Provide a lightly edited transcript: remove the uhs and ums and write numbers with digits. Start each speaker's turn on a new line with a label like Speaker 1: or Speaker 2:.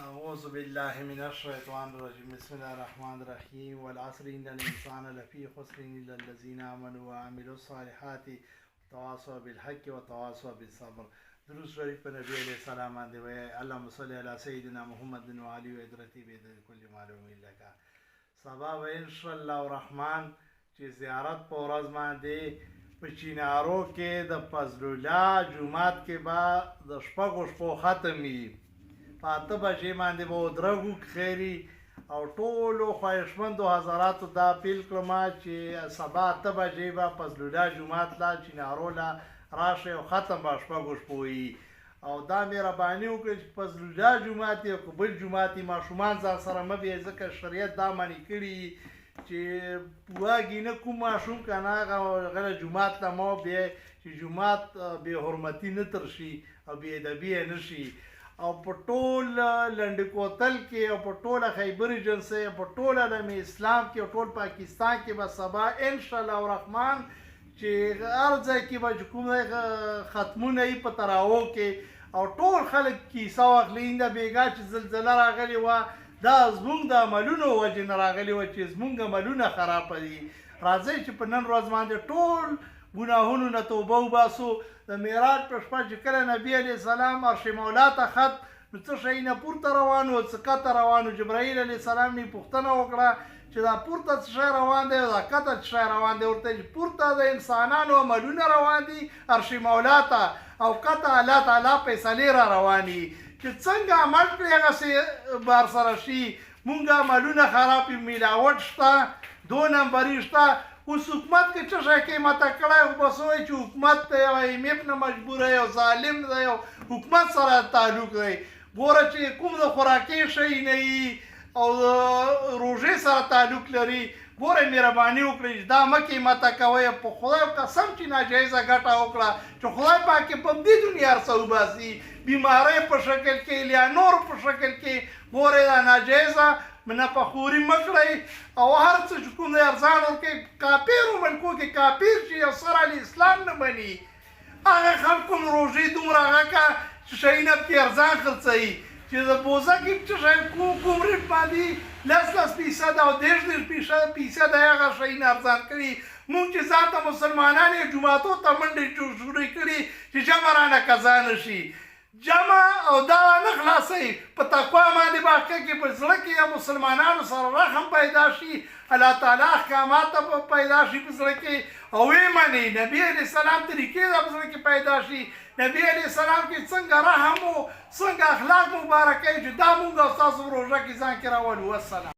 Speaker 1: أعوذ بالله من الشيطان الرجيم بسم الله الرحمن الرحيم والعصر إن الإنسان لفي خسر إلا الذين آمنوا وعملوا الصالحات وتواصوا بالحق وتواصوا بالصبر. درود شریف پر نبی علیہ السلام باندې وایي اللهم صل علی سیدنا محمد و علی عدرتی بيد كل معلوم لك. سبا و ان شاء الله الرحمن چې زیارت په ورځ باندې په چینارو کې د فضل الله جمعات کې با د شپږو ختمي پاته بجې باندې به ودرګو خیري او ټولو خواهشمندو حضراتو دا اپیل کړم چې سبا اته بجې به فضل الله جومات لا چینارو لا راشه او ختم به شپږو شپو وي او دا مهرباني وکړئ چې فضل الله جومات یې او بل جومات یې ماشومان ځان سره مه بیایئ ځکه شریعت دا منع کړي چې پواګي نه کوم ماشوم که نه هغه جومات ته مه بیایئ چې جومات بې حرمتي نه ترشي او بې ادبي یې نه شي. او په ټول لنډ کوتل کې او په ټوله خیبر ایجنسۍ او په ټوله عالم اسلام کې او ټول پاکستان کې به سبا انشاءالله الرحمن چې هر ځای کې به چې کوم ختمونه وي په تراوو کې او ټول خلک کیسه واخلي د بېګا چې زلزله راغلې وه دا زموږ د عملونو وجې نه راغلې وه چې زموږ عملونه خرابه دي. راځئ چې په نن ورځ باندې ټول ګناهونو نه توبه وباسو. د معراج په شپه چې کله نبي علیه السلام عرش مولا ته خط نو څه شی نه پورته روان و څه کته روان و جبرائیل علیه السلام نه پوښتنه وکړه چې دا پورته څه شی روان دی او دا کته څه شی روان دی ورته چې پورته د انسانانو عملونه روان دي عرش مولا ته او کته الله تعالی فیصلې را روان دي چې څنګه عمل کړي هغسې بار سره شي. مونږ عملونه خراب ملاوټ شته دو نمبري شته. اوس حکومت کې څه شی کوي ماته کړی خو بس وایي چې حکومت ته یو ایم ایف نه مجبوره یو ظالم دی او حکومت سره تعلق دی. ګوره چې کوم د خوراکي شی نه وي او د روژې سره تعلق لري ګوره مهرباني وکړئ چې دا مه کوئ ماته کوئ په خدای قسم چې ناجایزه ګټه وکړه چې خدای پاک یې په همدې دنیا هر څه وباسي بیمارۍ په شکل کې یا نور په شکل کې ګورئ دا ناجایزه منافخوري مه کړئ او هر څه چې کوم دی ارزان ورکوئ. کافرو ملکو کې کافر چې یو سر الاسلام نه مني هغه خلکو روژې دومره هغه که چې شیونه پکې ارزان خرڅوي چې د بوزه کې څه شی کوم ریټ باندې 10% او 10% هغه شیونه ارزان کړي. مونږ چې ځان ته مسلمانان یې جوماتو ته منډې شروع کړي چې جمع رانه قضا نه شي جمع او دا نه خلاصوي په تقوا باندې باقي کې په زړه کې یا مسلمانانو سره رحم پیدا شي الله تعالی احکامات پیدا شي په زړه کې او ویې مني نبي علیه السلام طریقې په زړه کې پیدا شي. نبي علیه السلام کې څنګه رحم و څنګه اخلاق مبارکه چې دا مونږ او ستاسو په روژه کې ځان کې راولو. والسلام.